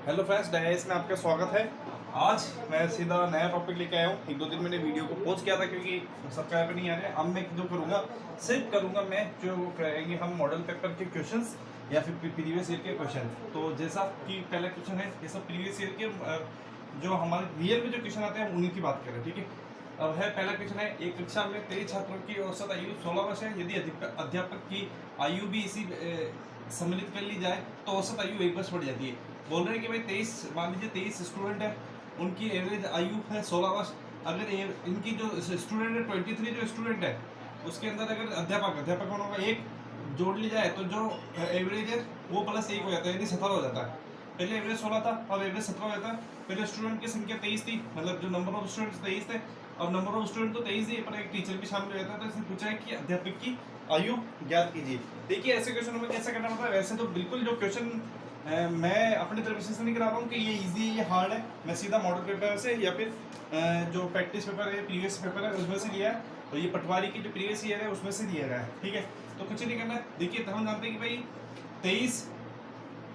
Hello friends, DISE में आपका स्वागत है। आज मैं सीधा नया टॉपिक लेके आया हूँ। एक दो दिन मैंने वीडियो को पोस्ट किया था क्योंकि सब्सक्राइबर नहीं आ रहे। अब मैं जो करूँगा सिर्फ करूँगा मैं जो करेंगे हम मॉडल पेपर के क्वेश्चंस या फिर प्रीवियस ईयर के क्वेश्चन। तो जैसा कि पहला क्वेश्चन है, ये सब प्रीवियस ईयर के जो हमारे रियल में जो क्वेश्चन आते हैं उन्हीं की बात करें, ठीक है। अब है पहला क्वेश्चन है, एक कक्षा में 23 छात्रों की औसत आयु 16 वर्ष है। यदि अध्यापक की आयु भी इसी सम्मिलित कर ली जाए तो औसत आयु 1 वर्ष बढ़ जाती है। बोल रहे हैं कि भाई 23, मान लीजिए 23 स्टूडेंट है, उनकी एवरेज आयु है 16 वर्ष। अगर इनकी जो स्टूडेंट है 23 जो स्टूडेंट है उसके अंदर अगर अध्यापक होगा एक जोड़ ली जाए तो जो एवरेज है वो प्लस 1 हो जाता है, यानी 17 हो जाता है। पहले एवरेज 16 था, अब एवरेज 17 हो जाता है। पहले स्टूडेंट की संख्या 23 थी, मतलब जो नंबर ऑफ स्टूडेंट्स 23 थे, अब नंबर ऑफ स्टूडेंट तो 23 ही, पर एक टीचर भी शामिल हो जाता है। तो इसने पूछा है कि अध्यापक की आयु ज्ञात कीजिए। देखिए ऐसे क्वेश्चन में कैसे करना पड़ता है। वैसे तो बिल्कुल जो क्वेश्चन मैं अपनी तरफ से नहीं करा रहा हूँ कि ये इजी है ये हार्ड है। मैं सीधा मॉडल पेपर से या फिर जो प्रैक्टिस पेपर है, प्रीवियस पेपर है, उसमें से लिया है। तो ये पटवारी की जो प्रीवियस ईयर है उसमें से दिया गया है, ठीक है। तो कुछ नहीं करना है। देखिए हम जानते हैं कि भाई 23,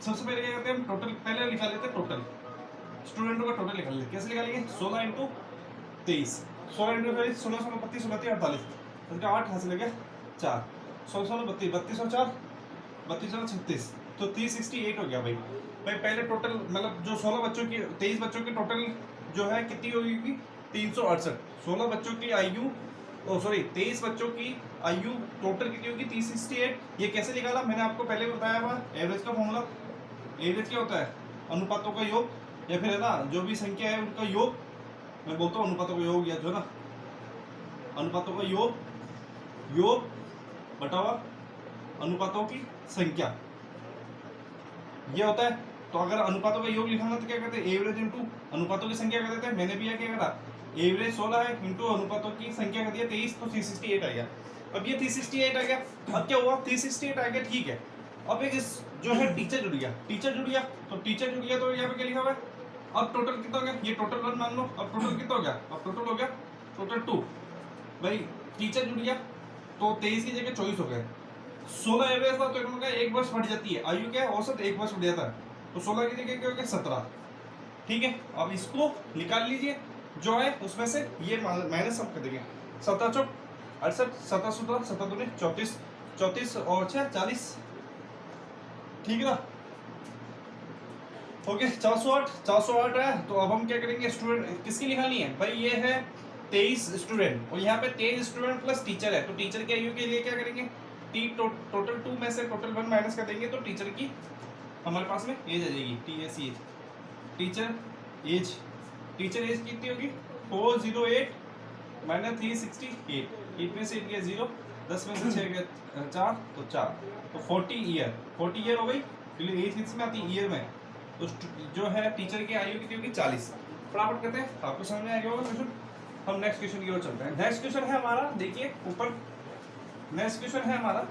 सबसे पहले क्या करते हैं हम, टोटल पहले निकाल लेते हैं। टोटल स्टूडेंटों का टोटल निकाल लेते हैं। कैसे निकालेंगे? 16 इंटू 23, 16 इंटू 23, 16 16 32 38 48, उनका 8 हासिल हो गया 4, 16 16 32, 32 और 4 32 और 36, तो 368 हो गया भाई। पहले टोटल मतलब जो 16 बच्चों की 23 बच्चों की टोटल जो है कितनी होगी? 368। 16 बच्चों की आयु, ओ सॉरी 23 बच्चों की आयु टोटल कितनी होगी? 368। ये कैसे निकाला? मैंने आपको पहले बताया हुआ एवरेज का फॉर्मूला। एवरेज क्या होता है? अनुपातों का योग या फिर है ना जो भी संख्या है उनका योग। मैं बोलता हूँ अनुपातों का योग, या जो ना अनुपातों का योग बटा अनुपातों की संख्या, ये होता है। तो अगर अनुपातों का योग लिखना तो क्या कहते हैं? एवरेज इंटू अनुपातों की संख्या कर देते हैं। मैंने भी क्या करा, एवरेज 16 है इंटू अनुपातों की संख्या कर दिया 23, तो 368 आ गया। अब ये 368 आ गया। अब क्या हुआ? 368 आ गया, ठीक है। अब एक इस जो है टीचर जुड़ गया, तो यहाँ पे क्या लिखा हुआ है? अब टोटल कितना हो गया? ये टोटल 1 मान लो। अब टोटल कितना हो गया? अब टोटल हो गया टोटल 2। भाई टीचर जुड़ गया तो 23 की जगह 24 हो गए। 16 एवरेज था तो इनका 1 वर्ष बढ़ जाती है आयु, क्या है? औसत 1 वर्ष बढ़ जाता है। तो 16 की जगह क्या हो गया? 17, ठीक है। अब इसको निकाल लीजिए जो है उसमें से ये माइनस हम कर देंगे। 17 चौक 68, 17 17 17 दूनी 34, 34 और 6 40, ठीक है ना। ओके 408 है। तो अब हम क्या करेंगे? स्टूडेंट किसकी निकालनी है भाई? ये है 23 स्टूडेंट और यहाँ पे 23 स्टूडेंट प्लस टीचर है। तो टीचर की आयु के लिए क्या करेंगे? टोटल 2 में से टोटल 1 माइनस कर देंगे तो टीचर की हमारे पास में एज आ जाएगी। TSE टीचर एज कितनी होगी? 408 माइनस 368, 8 में से 8 गया 0, 10 में से 6 गया 4, तो 4, तो 40 ईयर हो गई। एज किस में आती है? ईयर में। तो जो है टीचर की आयु कितनी होगी? 40। फटाफट करते हैं, आपको समझ में आ गया होगा क्वेश्चन। हम नेक्स्ट क्वेश्चन की ओर चलते हैं। नेक्स्ट क्वेश्चन है हमारा, देखिए ऊपर नेक्स्ट क्वेश्चन है हमारा,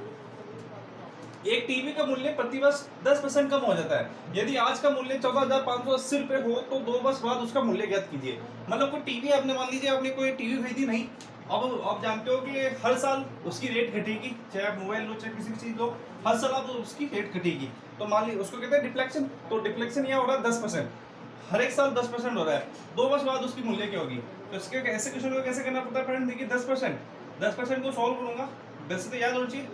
एक टीवी का मूल्य प्रतिवर्ष 10% कम हो जाता है। यदि आज का मूल्य 14,580 रुपए हो तो 2 वर्ष बाद उसका मूल्य ज्ञात कीजिए। मतलब कोई टीवी आपने, मान लीजिए आपने कोई टीवी खरीदी नहीं, अब आप जानते हो कि हर साल उसकी रेट घटेगी, चाहे आप मोबाइल लो चाहे किसी भी चीज लो, हर साल आप उसकी रेट घटेगी। तो मान लीजिए उसको कहते हैं डिफ्लेक्शन। तो डिफ्लेक्शन यहाँ हो रहा है 10%, हर एक साल 10% हो रहा है। 2 वर्ष बाद उसकी मूल्य क्या होगी? तो इसके ऐसे क्वेश्चन को कैसे करना पड़ता है फ्रेंड? देखिए 10% को सॉल्व करूंगा, वैसे तो याद होनी चाहिए।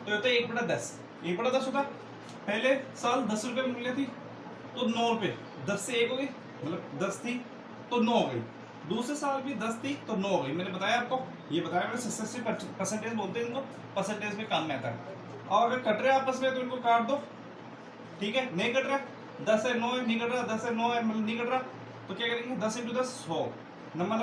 तो ये तो 1/10, 1/10 होता। पहले साल 10 रुपए मूल्य थी तो 9 रुपए, 10 से 1 हो गई, मतलब 10 थी तो 9 हो गई। दूसरे साल भी 10 थी तो 9 हो गई। मैंने बताया आपको, ये बताया मैंने, सक्सेसिव परसेंटेज बोलते हैं इनको, परसेंटेज में काम में आता है। और अगर कट रहे आपस में तो इनको काट दो, ठीक है। नहीं कट रहा, 10 है 9 है, नहीं कट रहा, 10 है 9 है, मतलब नहीं कट रहा, तो क्या करेंगे? 10 × 10 100, नंबर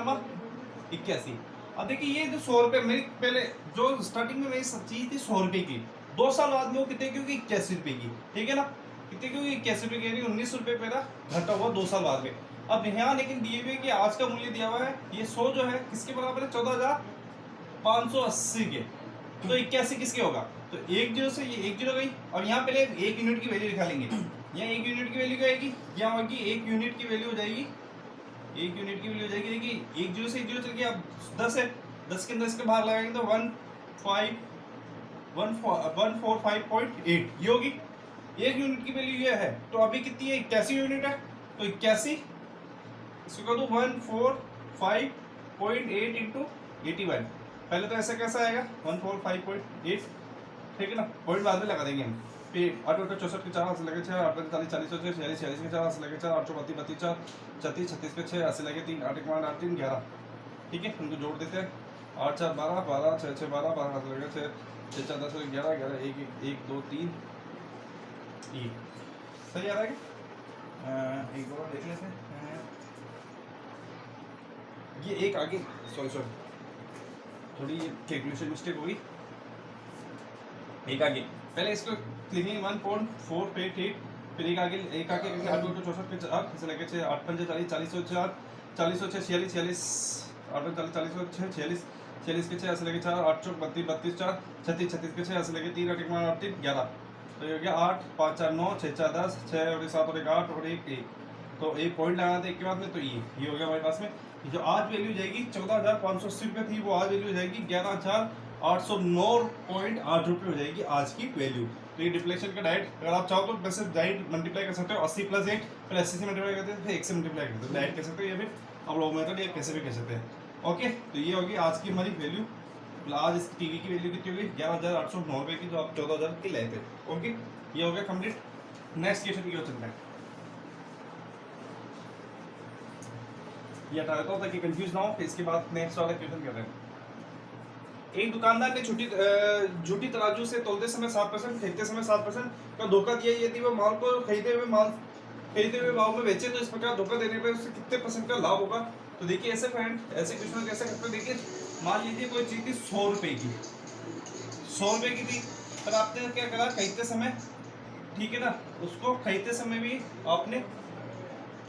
81। अब देखिए ये जो 100 रुपए मेरी पहले जो स्टार्टिंग में मेरी चीज थी 100 रुपए की, 2 साल बाद में वो कितने की होगी? 81 रुपए की, ठीक है ना। कितने की होगी? 81 रुपए की, यानी 19 रुपए मेरा घटा हुआ 2 साल बाद में। अब यहाँ लेकिन दिए हुए कि आज का मूल्य दिया हुआ है, ये 100 जो है किसके बराबर है? 14,580 के। तो 81 किसके होगा? तो 1 0 से ये 1 0 गई। अब यहाँ पहले 1 यूनिट की वैल्यू निकालेंगे। यहाँ 1 यूनिट की वैल्यू क्या आएगी? यहाँ होगी 1 यूनिट की वैल्यू हो जाएगी, 1 यूनिट की वैल्यू हो जाएगी। देखिए 1 0 से 1 0 चल गया, अब 10 है, 10 के अंदर इसके बाहर लगाएंगे तो 145.8 ये होगी। एक यूनिट की वैल्यू ये है, तो अभी कितनी है, 81 यूनिट है, तो 81 इसको कर दूं 145.8 इंटू 81। पहले तो ऐसा कैसा आएगा 145.8, ठीक है ना, पॉइंट बाद में लगा देंगे हम। फिर 8 8 64 के 4 हाथ से लगे 6, 8 45 40 46 46 के 4 हाथ से लगे 4, 8 32 32 4 36 36 के 6 हाथ से लगे 3, 8 1 8 3 11, ठीक है, उनको जोड़ देते हैं। 8 4 12 12 6 6 12 12 हाथ से लगे 6 6 4 10 11 11 1 1 2 3 ये सही आ रहा है क्या? एक बार देख लेते हैं। ये एक आगे, सॉरी थोड़ी कैलकुलेशन मिस्टेक होगी, एक आगे पहले इसको लिखेंगे 1.488, फिर एक आगे 8 64 के 8 से लेके 6 8 5 40 40 4 40 6 46 46 8 40 40 6 46 46 के 6 से लेके 4 8 32 32 4 36 36 के 6 से लेके 3 8 1 8 3 11, तो ये हो गया 8 5 4 9 6 4 10 6 और 7 और 1 8 और 1 1, तो एक पॉइंट लगाना था एक के बाद में, तो ये हो गया हमारे पास में। जो आज वैल्यू जाएगी 14,580 रुपये थी, वो आज वैल्यू हो जाएगी 11,809.8 रुपये हो जाएगी आज की वैल्यू। तो ये डिप्लेशन का डाइट, अगर आप चाहो तो वैसे डाइट मल्टीप्लाई कर सकते हो 80 + 8, फिर 80 से मल्टीप्लाई करते हैं, फिर 1 से मल्टीप्लाई करते हैं, डाइट कह सकते हो, या फिर आप लोग मेथड या कैसे भी कह सकते हैं। ओके, तो ये होगी आज की हमारी वैल्यू। आज इस टीवी की वैल्यू कितनी होगी 11,809 रुपये की, जो आप 14,000 की लाए थे। ओके, ये हो गया कंप्लीट। नेक्स्ट क्वेश्चन की ओर चलते हैं। ये हटा देता हूँ ताकि कंफ्यूज ना हो, फिर इसके बाद नेक्स्ट वाला क्वेश्चन कर रहे हैं। एक दुकानदार ने झूठी तराजू से तोलते समय 7%, खरीदते समय 7% का धोखा दिया। यदि वो माल को खरीदे हुए भाव में बेचे तो इस प्रकार धोखा देने पर उससे कितने % का लाभ होगा। तो देखिए ऐसे फ्रेंड, ऐसे क्वेश्चन कैसे करते हैं। देखिए मान लीजिए कोई चीज थी 100 रुपए की, 100 रुपए की थी, पर आपने क्या करा खरीदते समय, ठीक है ना, उसको खरीदते समय भी आपने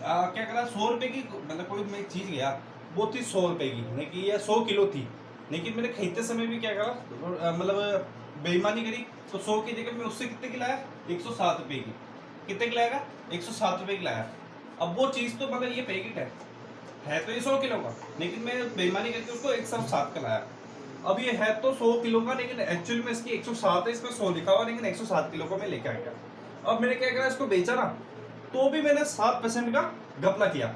क्या करा 100 रुपए की, मतलब कोई मैं चीज गया वो थी 100 रुपए की, नहीं कि ये 100 किलो थी, लेकिन मैंने खरीदते समय भी क्या करा मतलब बेईमानी करी, तो 100 की जगह मैं उससे कितने की लाया 107 रुपए की, कितने की लाएगा 107 रुपए की लाया। अब वो चीज तो मगर ये पैकेट है तो ये 100 किलो का, लेकिन मैं बेईमानी करके उसको 107 का लाया। अब ये है तो 100 किलो का, लेकिन एक्चुअली में इसकी 107 है, इसमें 100 लिखा हुआ, लेकिन 107 किलो का मैं लेके आ गया। अब मैंने क्या करा, इसको बेचा ना, तो भी मैंने 7% का घपला किया।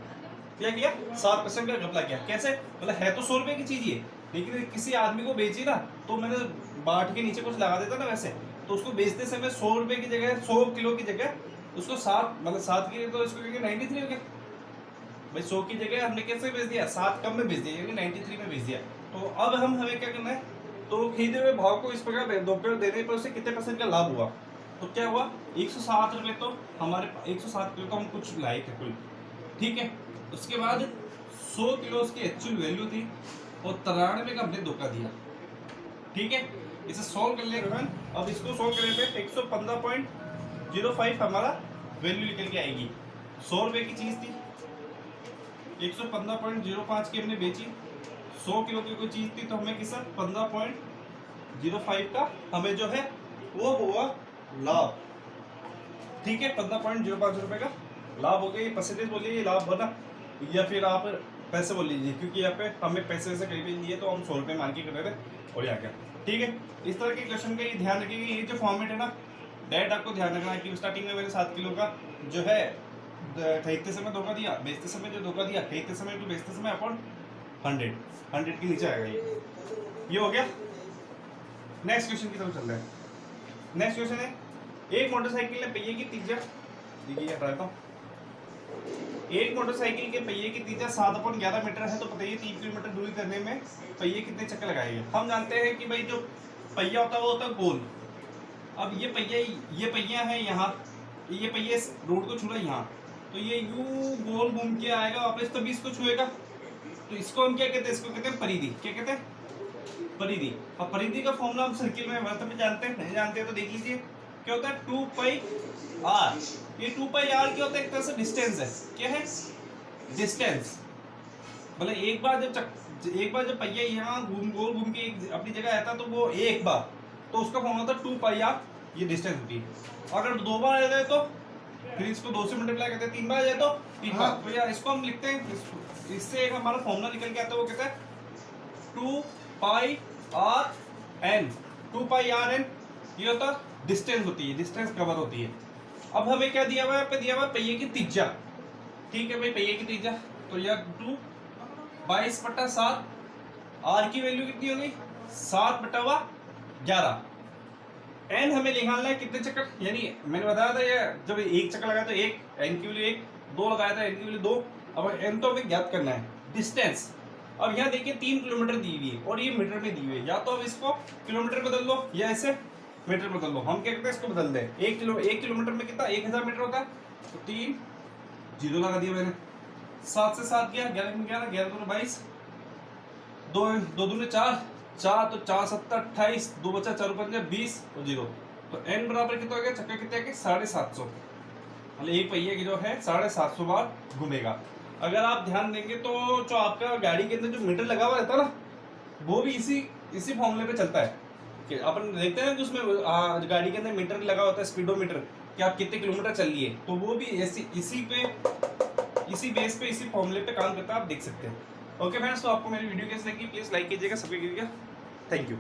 क्या किया 7% का घपला किया। कैसे, मतलब है तो 100 रुपए की चीज ये, लेकिन किसी आदमी को बेची ना, तो मैंने बाट के नीचे कुछ लगा देता ना वैसे, तो उसको बेचते समय 100 रुपए की जगह 100 किलो की जगह उसको 7 मतलब 7 की, तो इसको 93 हो गया भाई। 100 की जगह हमने कैसे बेच दिया 7 कम में बेच दिया, यानी 93 में बेच दिया। तो अब हमें क्या करना है, तो खरीदे हुए भाव को इस प्रकार धोखा देने पर उससे कितने % का लाभ हुआ। तो क्या हुआ 107 रुपये, तो हमारे 107 किलो तो हम कुछ लाए थे कुल, ठीक है। उसके बाद 100 किलो उसकी एक्चुअल वैल्यू थी और 93 का हमने धोखा दिया, ठीक है। इसे सॉल्व कर लेंगे। अब इसको सॉल्व करने पे 115.05 हमारा वैल्यू निकल के आएगी। 100 रुपये की चीज थी, 115.05 की हमने बेची। 100 किलो की कोई चीज थी, तो हमें किसा 15.05 का हमें जो है वो हुआ लाभ, ठीक है। 15.05 रुपए का लाभ हो गया। ये परसेंटेज बोलिए, ये लाभ बना, या फिर आप पैसे बोल लीजिए, क्योंकि यहाँ पे हमें पैसे से कहीं भी लिए तो हम 100 रुपये मान के कर रहे थे और ये आ गया, ठीक है। इस तरह के क्वेश्चन का ये ध्यान रखिए, ये जो फॉर्मेट है ना डायरेक्ट आपको ध्यान रखना है कि स्टार्टिंग में मैंने 7 किलो का जो है खरीदते समय धोखा दिया, बेचते समय जो धोखा दिया, खरीदते समय तो बेचते समय अपन 100 के नीचे आएगा। ये हो गया। नेक्स्ट क्वेश्चन की तरफ चल रहे हैं। नेक्स्ट क्वेश्चन है, एक मोटरसाइकिल ने पहिए की त्रिज्या, देखिए हटाता हूँ, एक मोटरसाइकिल के पहिए की त्रिज्या 7/11 मीटर है, तो बताइए 3 किलोमीटर दूरी करने में पहिए कितने चक्कर लगाएंगे। हम जानते हैं कि भाई जो पहिया होता है वो होता है गोल। अब ये पहिया है यहाँ, ये पहिया रोड को छू रहा है यहाँ, तो ये यूं गोल घूम के आएगा वापस, तभी इसको छुएगा। तो इसको हम क्या कहते हैं, इसको कहते हैं परिधि। क्या कहते हैं, परिधि। अब परिधि का फॉर्मूला हम सर्किल में वर्त में जानते हैं, नहीं जानते तो देख लीजिए क्या होता है 2πr। ये 2πr क्या होता है, एक तरह से डिस्टेंस है। क्या है, डिस्टेंस। मतलब एक बार जब पहिया यहाँ गोल घूम के अपनी जगह आता तो वो एक बार, तो उसका फॉर्मूला होता है 2πr, ये डिस्टेंस होती है। अगर 2 बार आ जाए तो फिर इसको 2 से मल्टीप्लाई करते हैं, 3 बार आ जाए तो 3 बार। तो यार इसको हम लिखते हैं, इससे एक हमारा फॉर्मूला निकल के आता है, वो कहता है 2πrn। 2πrn ये होता है डिस्टेंस होती है, डिस्टेंस कवर होती है। अब हमें क्या दिया हुआ है, यहाँ पे दिया हुआ है पहिए की त्रिज्या। ठीक है भाई, पहिए की त्रिज्या, तो यह 22/7, आर की वैल्यू कितनी हो गई 7/11। एन हमें निकालना है कितने चक्कर, यानी मैंने बताया था ये जब एक चक्कर लगाया तो एक, एन की वैल्यू एक, दो लगाया था एन की वैल्यू 2। अब एन तो हमें ज्ञात करना है। डिस्टेंस, अब यहाँ देखिए 3 किलोमीटर दी हुई है और ये मीटर में दी हुई है, या तो अब इसको किलोमीटर बदल दो या ऐसे मीटर बदल दो। हम क्या करते हैं, इसको बदल दें। 1 किलोमीटर में कितना 1000 मीटर होता है, तो 3 जीरो लगा दिया मैंने। 7 से 7 गया, 11 में 11, 11 दूनी 22, 2 दूनी 4, 4 तो 4 7 28, 2 बचा 4 पंजा 20 और 0। तो n बराबर कितना हो गया, चक्कर कितने के 750, मतलब एक पहिए की जो है 750 बार घूमेगा। अगर आप ध्यान देंगे तो जो आपका गाड़ी के अंदर जो मीटर लगा हुआ रहता है ना, वो भी इसी फॉर्मूले पे चलता है। कि अपन देखते हैं कि उसमें गाड़ी के अंदर मीटर लगा होता है, स्पीडोमीटर, कि आप कितने किलोमीटर चल लिए, तो वो भी इसी बेस पे इसी फॉर्मूले पे काम करता है, आप देख सकते हैं। ओके फ्रेंड्स, तो आपको मेरी वीडियो कैसी लगी प्लीज लाइक कीजिएगा, सब्सक्राइब कीजिएगा। Thank you.